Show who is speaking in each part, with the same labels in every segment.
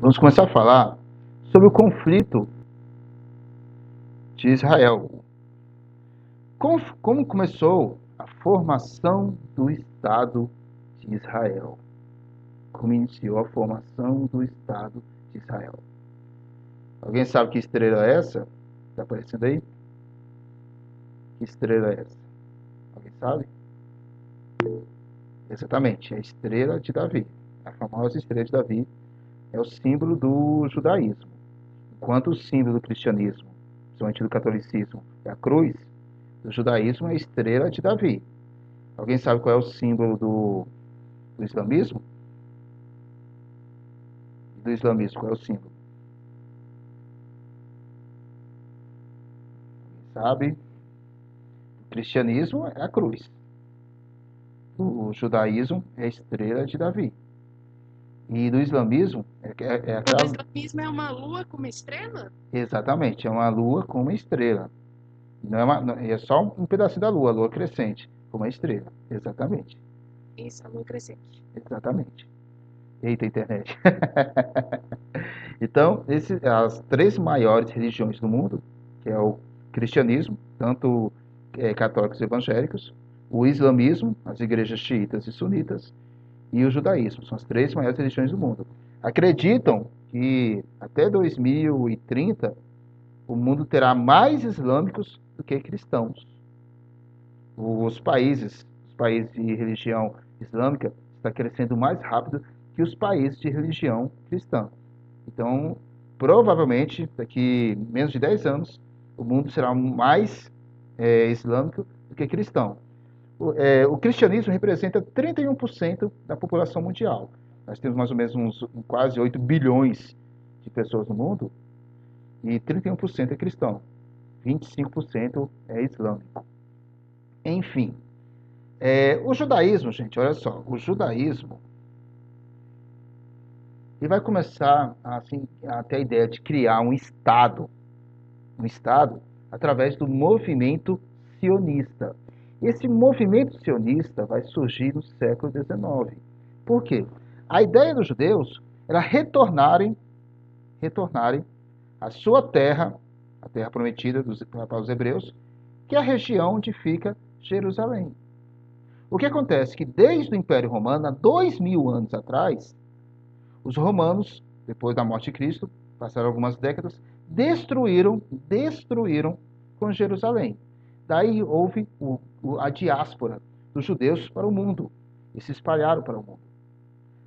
Speaker 1: Vamos começar a falar sobre o conflito de Israel. Como começou a formação do Estado de Israel? Como iniciou a formação do Estado de Israel? Alguém sabe que estrela é essa? Está aparecendo aí? Que estrela é essa? Alguém sabe? Exatamente, é a estrela de Davi. A famosa estrela de Davi é o símbolo do judaísmo. Enquanto o símbolo do cristianismo, principalmente do catolicismo, é a cruz, do judaísmo é a estrela de Davi. Alguém sabe qual é o símbolo do islamismo? Do islamismo, qual é o símbolo? Alguém sabe? O cristianismo é a cruz. O judaísmo é a estrela de Davi. E do islamismo é
Speaker 2: O
Speaker 1: aquela...
Speaker 2: islamismo é uma lua com uma estrela?
Speaker 1: Exatamente, é uma lua com uma estrela. Não é, é só um pedacinho da lua, a lua crescente, com uma estrela. Exatamente.
Speaker 2: Isso, a lua crescente.
Speaker 1: Exatamente. Eita, internet. Então, as três maiores religiões do mundo, que é o cristianismo, tanto católicos e evangélicos, o islamismo, as igrejas xiitas e sunitas, e o judaísmo, são as três maiores religiões do mundo. Acreditam que até 2030 o mundo terá mais islâmicos do que cristãos. Os países de religião islâmica estão crescendo mais rápido que os países de religião cristã. Então, provavelmente, daqui menos de 10 anos, o mundo será mais islâmico do que cristão. O cristianismo representa 31% da população mundial. Nós temos mais ou menos quase 8 bilhões de pessoas no mundo e 31% é cristão, 25% é islâmico. Enfim, o judaísmo, gente, olha só, o judaísmo ele vai começar assim, a ter a ideia de criar um Estado através do movimento sionista. Esse movimento sionista vai surgir no século XIX. Por quê? A ideia dos judeus era retornarem à sua terra, a terra prometida para os hebreus, que é a região onde fica Jerusalém. O que acontece é que desde o Império Romano, há 2000 anos atrás, os romanos, depois da morte de Cristo, passaram algumas décadas, destruíram com Jerusalém. Daí houve a diáspora dos judeus para o mundo e se espalharam para o mundo.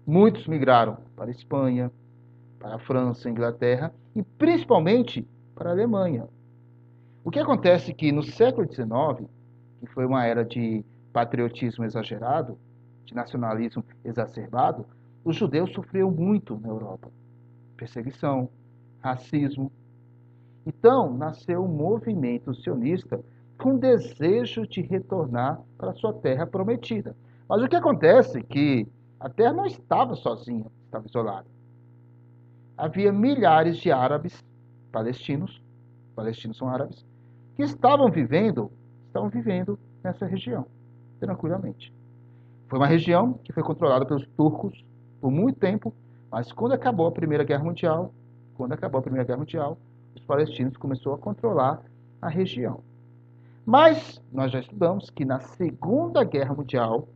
Speaker 1: Muitos migraram para a Espanha, para a França, Inglaterra e principalmente para a Alemanha. O que acontece é que no século XIX, que foi uma era de patriotismo exagerado, de nacionalismo exacerbado, os judeus sofriam muito na Europa. Perseguição, racismo. Então, nasceu um movimento sionista com desejo de retornar para sua terra prometida. Mas o que acontece é que a terra não estava sozinha, estava isolada. Havia milhares de palestinos são árabes, que estavam vivendo nessa região, tranquilamente. Foi uma região que foi controlada pelos turcos por muito tempo, mas quando acabou a Primeira Guerra Mundial, os palestinos começaram a controlar a região. Mas nós já estudamos que na Segunda Guerra Mundial,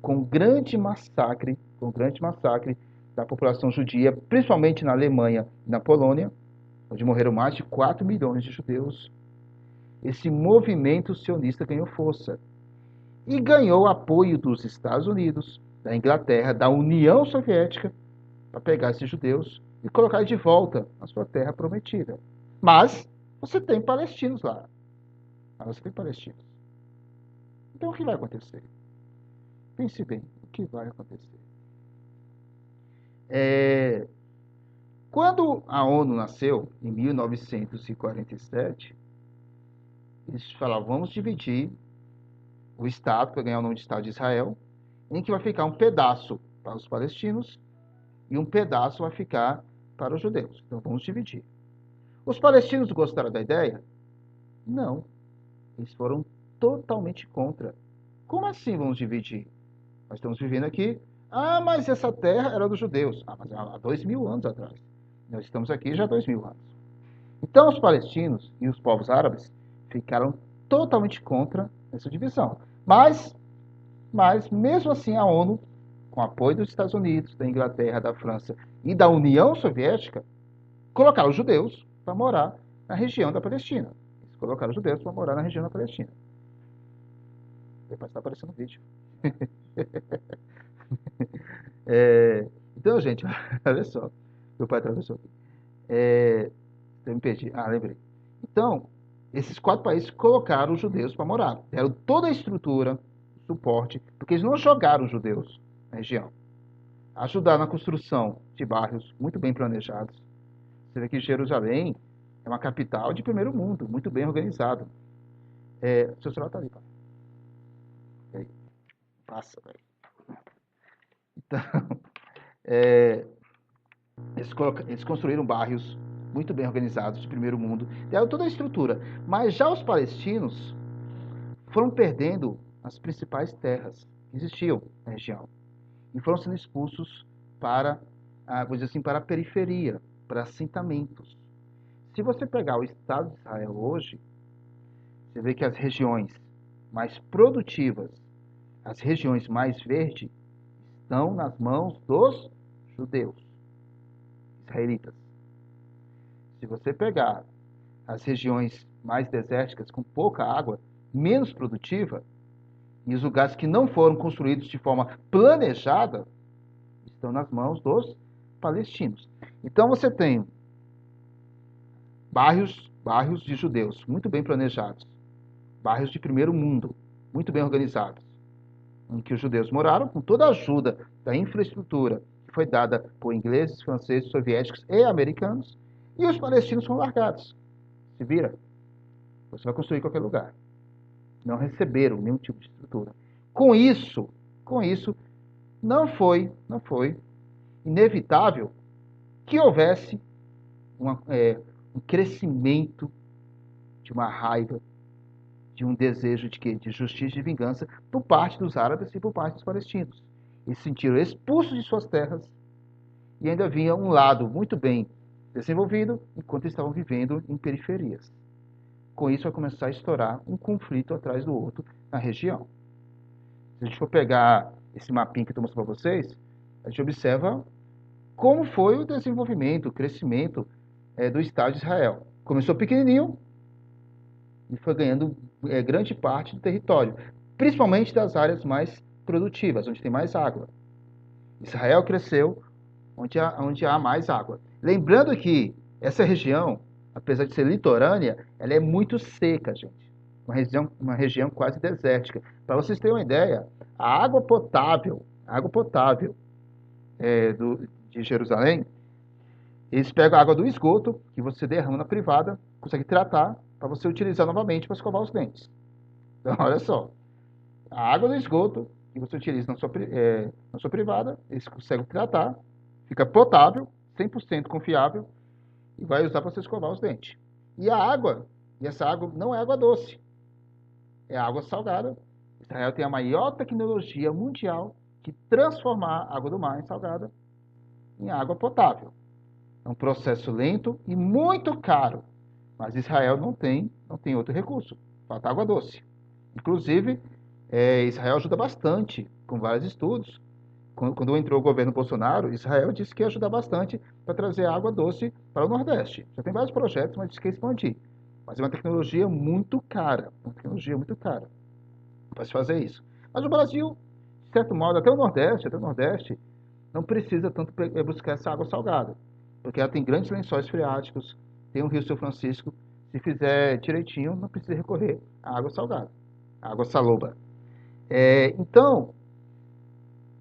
Speaker 1: com um grande massacre da população judia, principalmente na Alemanha e na Polônia, onde morreram mais de 4 milhões de judeus, esse movimento sionista ganhou força e ganhou apoio dos Estados Unidos, da Inglaterra, da União Soviética, para pegar esses judeus e colocar de volta na sua terra prometida. Mas você tem palestinos lá. Você tem palestinos. Então o que vai acontecer? Pense bem, o que vai acontecer? Quando a ONU nasceu, em 1947, eles falaram, vamos dividir o Estado, para ganhar o nome de Estado de Israel, em que vai ficar um pedaço para os palestinos e um pedaço vai ficar para os judeus. Então vamos dividir. Os palestinos gostaram da ideia? Não. Eles foram totalmente contra. Como assim vamos dividir? Nós estamos vivendo aqui. Ah, mas essa terra era dos judeus. Ah, mas há 2000 anos atrás. Nós estamos aqui já há 2000 anos. Então, os palestinos e os povos árabes ficaram totalmente contra essa divisão. Mas mesmo assim, a ONU, com apoio dos Estados Unidos, da Inglaterra, da França e da União Soviética, colocaram os judeus para morar na região da Palestina. Eles colocaram os judeus para morar na região da Palestina. Depois está aparecendo no vídeo. Então, gente, olha só. Meu pai atravessou aqui. Eu me perdi. Lembrei. Então, esses 4 países colocaram os judeus para morar. Deram toda a estrutura, suporte, porque eles não jogaram os judeus na região. Ajudaram na construção de bairros muito bem planejados. Você vê que Jerusalém é uma capital de primeiro mundo, muito bem organizado. Seu celular está ali, pai. Passa, velho. Então, eles construíram bairros muito bem organizados, de primeiro mundo, deram toda a estrutura. Mas já os palestinos foram perdendo as principais terras que existiam na região e foram sendo expulsos para, vou dizer assim, para a periferia, para assentamentos. Se você pegar o Estado de Israel hoje, você vê que as regiões mais produtivas, as regiões mais verdes, estão nas mãos dos judeus, israelitas. Se você pegar as regiões mais desérticas, com pouca água, menos produtiva, e os lugares que não foram construídos de forma planejada, estão nas mãos dos palestinos. Então você tem bairros de judeus muito bem planejados, bairros de primeiro mundo, muito bem organizados, em que os judeus moraram com toda a ajuda da infraestrutura que foi dada por ingleses, franceses, soviéticos e americanos, e os palestinos foram largados. Se vira, você vai construir em qualquer lugar. Não receberam nenhum tipo de estrutura. Com isso, não foi inevitável que houvesse um crescimento de uma raiva, de um desejo de quê? De justiça e de vingança por parte dos árabes e por parte dos palestinos. Eles se sentiram expulsos de suas terras e ainda vinha um lado muito bem desenvolvido, enquanto eles estavam vivendo em periferias. Com isso, vai começar a estourar um conflito atrás do outro na região. Se a gente for pegar esse mapinha que eu estou mostrando para vocês, a gente observa como foi o desenvolvimento, o crescimento do Estado de Israel. Começou pequenininho e foi ganhando grande parte do território, principalmente das áreas mais produtivas, onde tem mais água. Israel cresceu onde há mais água. Lembrando que essa região, apesar de ser litorânea, ela é muito seca, gente. Uma região quase desértica. Para vocês terem uma ideia, a água potável de Jerusalém, eles pegam a água do esgoto, que você derrama na privada, consegue tratar, para você utilizar novamente para escovar os dentes. Então, olha só. A água do esgoto, que você utiliza na sua privada, eles conseguem tratar, fica potável, 100% confiável, e vai usar para você escovar os dentes. E essa água não é água doce, é água salgada. Israel tem a maior tecnologia mundial de transformar a água do mar em salgada em água potável. É um processo lento e muito caro, mas Israel não tem outro recurso, falta água doce. Inclusive, Israel ajuda bastante com vários estudos. Quando entrou o governo Bolsonaro, Israel disse que ia ajudar bastante para trazer água doce para o Nordeste. Já tem vários projetos, mas disse que ia expandir. Mas é uma tecnologia muito cara, para se fazer isso. Mas o Brasil, de certo modo, até o Nordeste, não precisa tanto buscar essa água salgada, porque ela tem grandes lençóis freáticos, tem o Rio São Francisco. Se fizer direitinho, não precisa recorrer à água salgada, à água saloba. Então,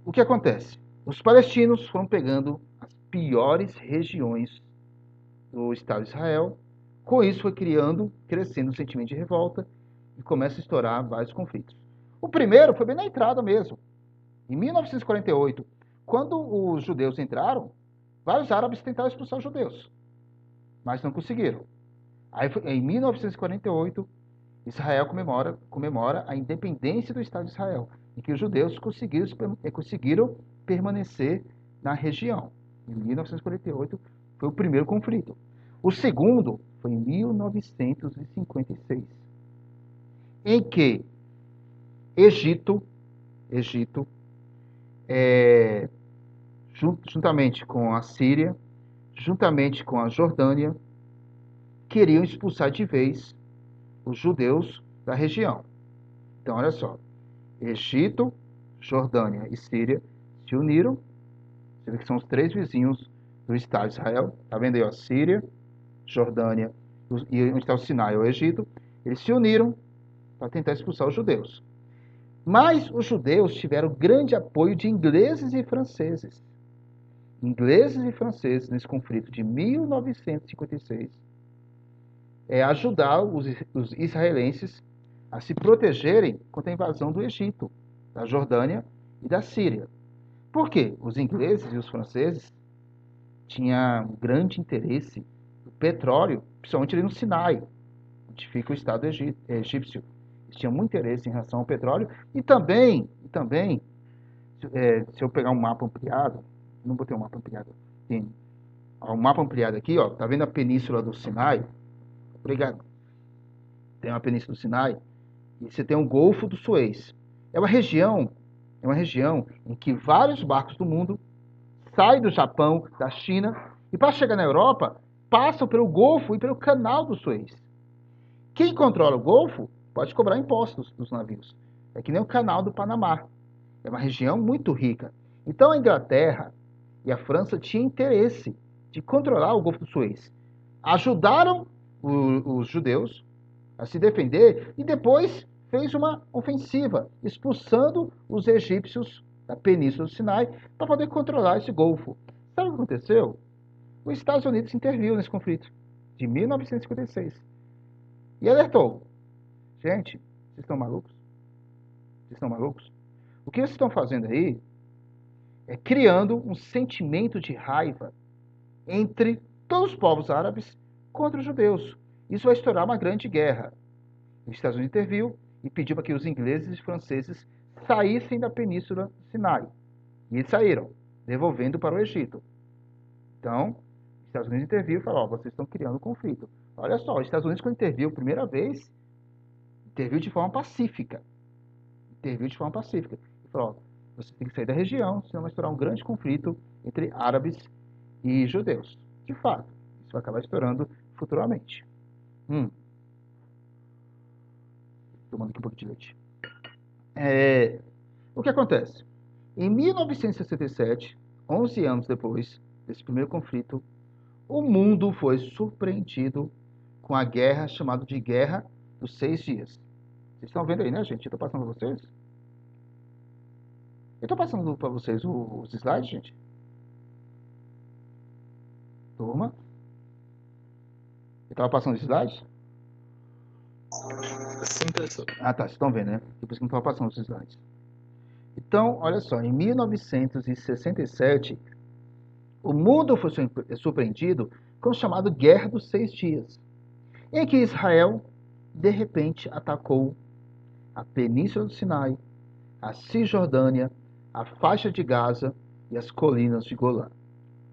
Speaker 1: o que acontece? Os palestinos foram pegando as piores regiões do Estado de Israel. Com isso, foi crescendo o sentimento de revolta e começa a estourar vários conflitos. O primeiro foi bem na entrada mesmo. Em 1948, quando os judeus entraram, vários árabes tentaram expulsar os judeus, mas não conseguiram. Aí, em 1948, Israel comemora a independência do Estado de Israel, em que os judeus conseguiram permanecer na região. Em 1948, Foi o primeiro conflito. O segundo foi em 1956, em que Egito, juntamente com a Síria, juntamente com a Jordânia, queriam expulsar de vez os judeus da região. Então, olha só, Egito, Jordânia e Síria se uniram. Você vê que são os três vizinhos do Estado de Israel. Está vendo aí, ó, Síria, Jordânia e onde está o Sinai, o Egito. Eles se uniram para tentar expulsar os judeus. Mas os judeus tiveram grande apoio de ingleses e franceses. Ingleses e franceses, nesse conflito de 1956, ajudar os israelenses a se protegerem contra a invasão do Egito, da Jordânia e da Síria. Por quê? Os ingleses e os franceses tinham um grande interesse no petróleo, principalmente ali no Sinai, onde fica o Estado egípcio. Eles tinham muito interesse em relação ao petróleo e também, se eu pegar um mapa ampliado, não botei um mapa ampliado, tem um mapa ampliado aqui, ó, tá vendo a península do Sinai? Obrigado. Tem uma península do Sinai e você tem o Golfo do Suez. É uma região em que vários barcos do mundo saem do Japão, da China, e para chegar na Europa, passam pelo Golfo e pelo Canal do Suez. Quem controla o Golfo pode cobrar impostos dos navios. É que nem o Canal do Panamá. É uma região muito rica. Então a Inglaterra e a França tinham interesse de controlar o Golfo do Suez. Ajudaram os judeus a se defender e depois fez uma ofensiva, expulsando os egípcios da Península do Sinai para poder controlar esse Golfo. Sabe o que aconteceu? Os Estados Unidos interviu nesse conflito de 1956 e alertou: gente, vocês estão malucos? Vocês estão malucos? O que vocês estão fazendo aí é criando um sentimento de raiva entre todos os povos árabes contra os judeus. Isso vai estourar uma grande guerra. Os Estados Unidos interviu e pediu para que os ingleses e franceses saíssem da Península do Sinai. E eles saíram, devolvendo para o Egito. Então, os Estados Unidos interviu e falou: vocês estão criando um conflito. Olha só, os Estados Unidos, quando interviu a primeira vez, interviu de forma pacífica. E falou: vocês têm que sair da região, senão vai estourar um grande conflito entre árabes e judeus. De fato, isso vai acabar estourando futuramente. Tomando aqui um pouquinho de leite. O que acontece? Em 1967, 11 anos depois desse primeiro conflito, o mundo foi surpreendido com a guerra chamada de Guerra dos 6 Dias. Vocês estão vendo aí, né, gente? Eu estou passando para vocês. Eu estou passando para vocês os slides, gente. Turma. Eu estava passando os slides?
Speaker 3: Sim, professor.
Speaker 1: Ah, tá. Vocês estão vendo, né? Depois que não estava passando os slides. Então, olha só. Em 1967, o mundo foi surpreendido com o chamado Guerra dos 6 Dias, em que Israel, de repente, atacou a Península do Sinai, a Cisjordânia, a faixa de Gaza e as colinas de Golã.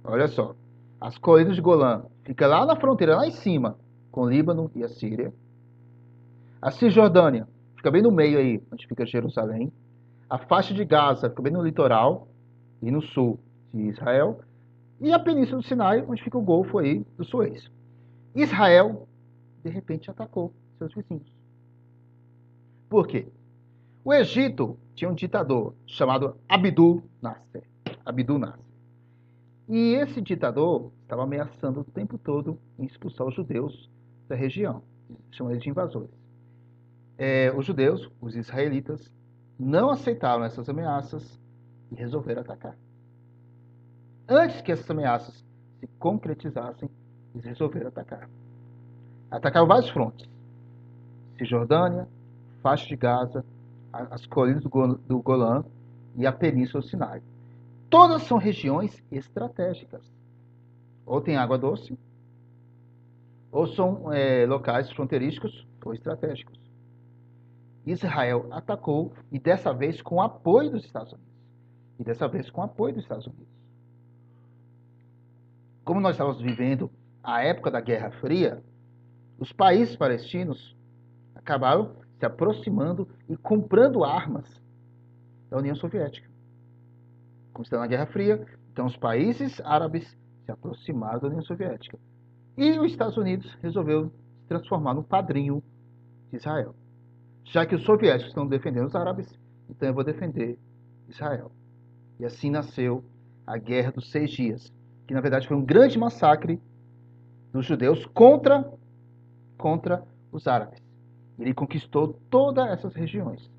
Speaker 1: Olha só. As colinas de Golã ficam lá na fronteira, lá em cima, com o Líbano e a Síria. A Cisjordânia fica bem no meio aí, onde fica Jerusalém. A faixa de Gaza fica bem no litoral e no sul de Israel. E a Península do Sinai, onde fica o Golfo aí do Suez. Israel, de repente, atacou seus vizinhos. Por quê? O Egito tinha um ditador chamado Abdul Nasser. E esse ditador estava ameaçando o tempo todo em expulsar os judeus da região. Chamam eles de invasores. Os judeus, os israelitas, não aceitaram essas ameaças e resolveram atacar. Antes que essas ameaças se concretizassem, eles resolveram atacar. Atacaram vários frontes. Cisjordânia, faixa de Gaza, as colinas do Golã e a Península do Sinai. Todas são regiões estratégicas. Ou tem água doce, ou são locais fronteiriços ou estratégicos. Israel atacou, e dessa vez com o apoio dos Estados Unidos. como nós estávamos vivendo a época da Guerra Fria, os países palestinos acabaram se aproximando e comprando armas da União Soviética. Como está na Guerra Fria, então os países árabes se aproximaram da União Soviética. E os Estados Unidos resolveu se transformar no padrinho de Israel. Já que os soviéticos estão defendendo os árabes, então eu vou defender Israel. E assim nasceu a Guerra dos 6 Dias, que na verdade foi um grande massacre dos judeus contra os árabes. Ele conquistou todas essas regiões.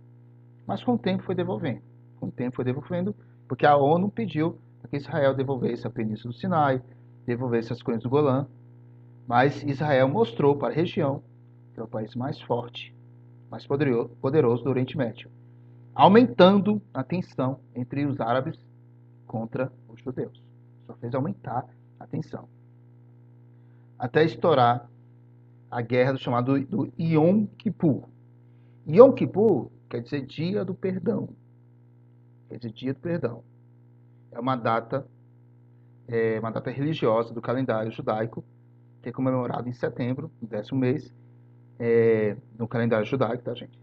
Speaker 1: Mas com o tempo foi devolvendo. Porque a ONU pediu que Israel devolvesse a Península do Sinai, devolvesse as colinas do Golã. Mas Israel mostrou para a região que é o país mais forte, mais poderoso do Oriente Médio, aumentando a tensão entre os árabes contra os judeus. Só fez aumentar a tensão. Até estourar a guerra do chamado do Yom Kippur. Yom Kippur quer dizer dia do perdão. É uma data religiosa do calendário judaico, que é comemorado em setembro, no 10º mês, no calendário judaico, tá, gente?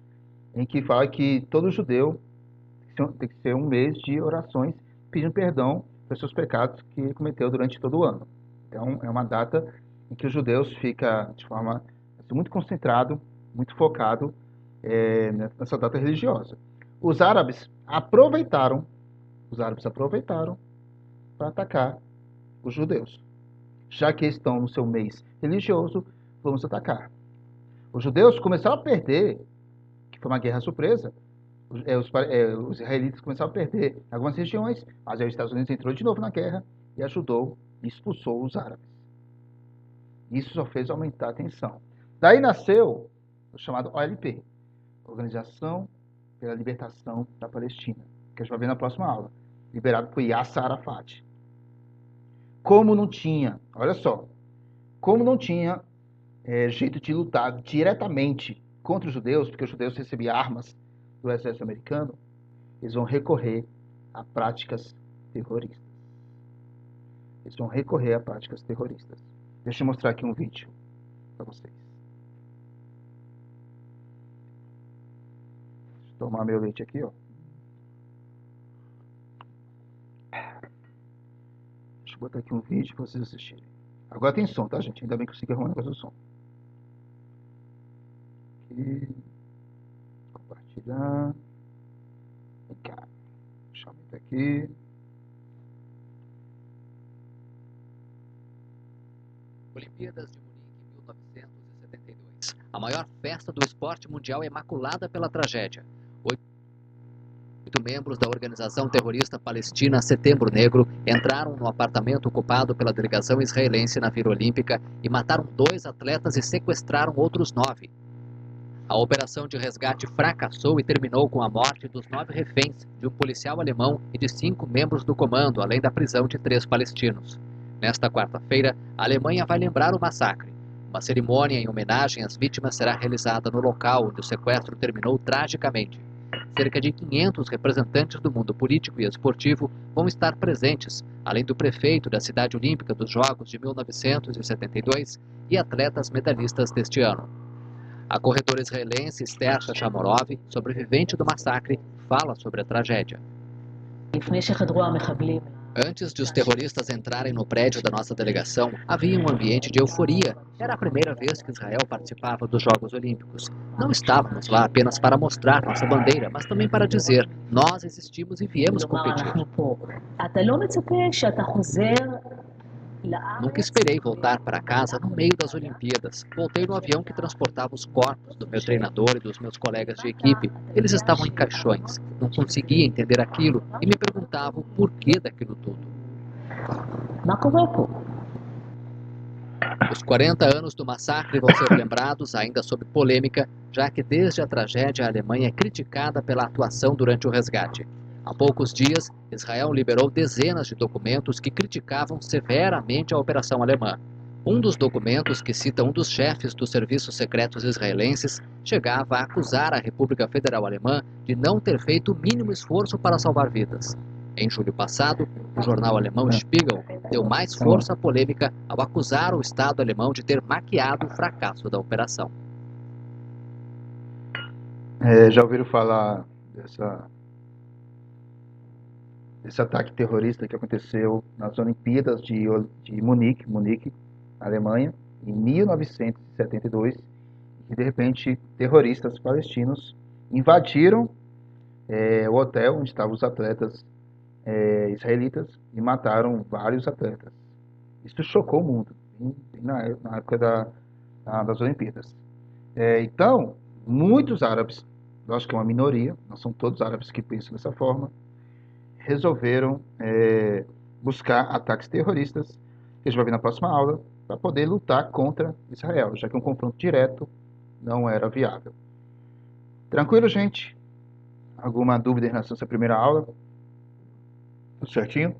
Speaker 1: Em que fala que todo judeu tem que ser um mês de orações pedindo perdão pelos seus pecados que ele cometeu durante todo o ano. Então, é uma data em que os judeus ficam de forma muito concentrado, muito focado nessa data religiosa. Os árabes aproveitaram para atacar os judeus. Já que estão no seu mês religioso, vamos atacar. Os judeus começaram a perder, que foi uma guerra surpresa, os israelitas começaram a perder algumas regiões, mas aí os Estados Unidos entrou de novo na guerra e ajudou e expulsou os árabes. Isso só fez aumentar a tensão. Daí nasceu o chamado OLP, Organização pela Libertação da Palestina, que a gente vai ver na próxima aula, liberado por Yasser Arafat. Como não tinha jeito de lutar diretamente contra os judeus, porque os judeus recebiam armas do exército americano, eles vão recorrer a práticas terroristas. Deixa eu mostrar aqui um vídeo para vocês. Deixa eu tomar meu leite aqui, ó. Deixa eu botar aqui um vídeo para vocês assistirem. Agora tem som, tá, gente? Ainda bem que eu consegui arrumar o negócio do som. Aqui. Compartilhar. Vem cá. Deixa eu aumentar aqui.
Speaker 3: Olimpíadas de Munique, 1972. A maior festa do esporte mundial é maculada pela tragédia. 8 membros da organização terrorista palestina Setembro Negro entraram no apartamento ocupado pela delegação israelense na Vila Olímpica e mataram 2 atletas e sequestraram outros 9. A operação de resgate fracassou e terminou com a morte dos 9 reféns, de um policial alemão e de 5 membros do comando, além da prisão de 3 palestinos. Nesta quarta-feira, a Alemanha vai lembrar o massacre. Uma cerimônia em homenagem às vítimas será realizada no local onde o sequestro terminou tragicamente. Cerca de 500 representantes do mundo político e esportivo vão estar presentes, além do prefeito da cidade olímpica dos Jogos de 1972 e atletas medalhistas deste ano. A corredora israelense Esther Shashamorov, sobrevivente do massacre, fala sobre a tragédia. Antes de os terroristas entrarem no prédio da nossa delegação, havia um ambiente de euforia. Era a primeira vez que Israel participava dos Jogos Olímpicos. Não estávamos lá apenas para mostrar nossa bandeira, mas também para dizer: nós existimos e viemos competir. Nunca esperei voltar para casa no meio das Olimpíadas. Voltei no avião que transportava os corpos do meu treinador e dos meus colegas de equipe. Eles estavam em caixões. Não conseguia entender aquilo e me perguntava o porquê daquilo tudo. Os 40 anos do massacre vão ser lembrados ainda sob polêmica, já que desde a tragédia a Alemanha é criticada pela atuação durante o resgate. Há poucos dias, Israel liberou dezenas de documentos que criticavam severamente a operação alemã. Um dos documentos, que cita um dos chefes dos serviços secretos israelenses, chegava a acusar a República Federal Alemã de não ter feito o mínimo esforço para salvar vidas. Em julho passado, o jornal alemão Spiegel deu mais força à polêmica ao acusar o Estado alemão de ter maquiado o fracasso da operação.
Speaker 1: Já ouviram falar desse ataque terrorista que aconteceu nas Olimpíadas de Munique, na Alemanha, em 1972, e de repente terroristas palestinos invadiram o hotel onde estavam os atletas israelitas e mataram vários atletas. Isso chocou o mundo, bem na época das Olimpíadas. Então, muitos árabes, eu acho que é uma minoria, não são todos árabes que pensam dessa forma, resolveram buscar ataques terroristas, que a gente vai ver na próxima aula, para poder lutar contra Israel, já que um confronto direto não era viável. Tranquilo, gente? Alguma dúvida em relação a essa primeira aula? Tudo certinho?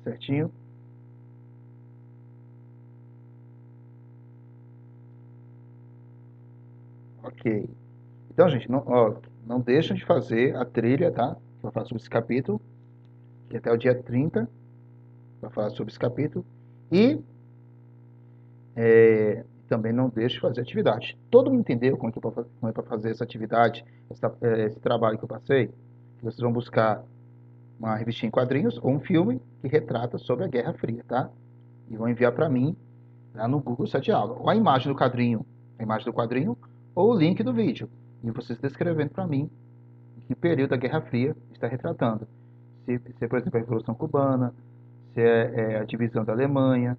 Speaker 1: Certinho? Ok. Então, gente, não deixem de fazer a trilha, tá? Para falar sobre esse capítulo, que até o dia 30 para falar sobre esse capítulo. E também não deixe de fazer atividade. Todo mundo entendeu como é para fazer essa atividade, esse trabalho que eu passei? Que vocês vão buscar uma revistinha em quadrinhos ou um filme que retrata sobre a Guerra Fria, tá? E vão enviar para mim lá no Google Site de Aula. Ou a imagem do quadrinho, ou o link do vídeo. E vocês descrevendo para mim em que período da Guerra Fria está retratando. Se por exemplo, a Revolução Cubana, se é a divisão da Alemanha.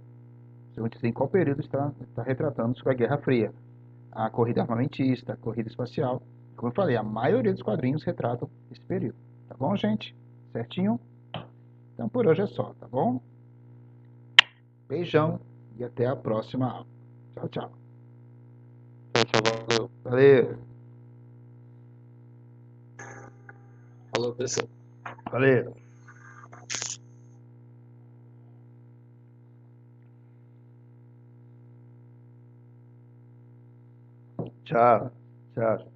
Speaker 1: Vocês vão dizer em qual período está retratando sobre a Guerra Fria. A corrida armamentista, a corrida espacial. Como eu falei, a maioria dos quadrinhos retratam esse período. Tá bom, gente? Certinho? Então por hoje é só, tá bom? Beijão e até a próxima aula. Tchau, tchau.
Speaker 4: Valeu.
Speaker 1: Valeu.
Speaker 4: Falou, pessoal.
Speaker 1: Valeu. Tchau. Tchau.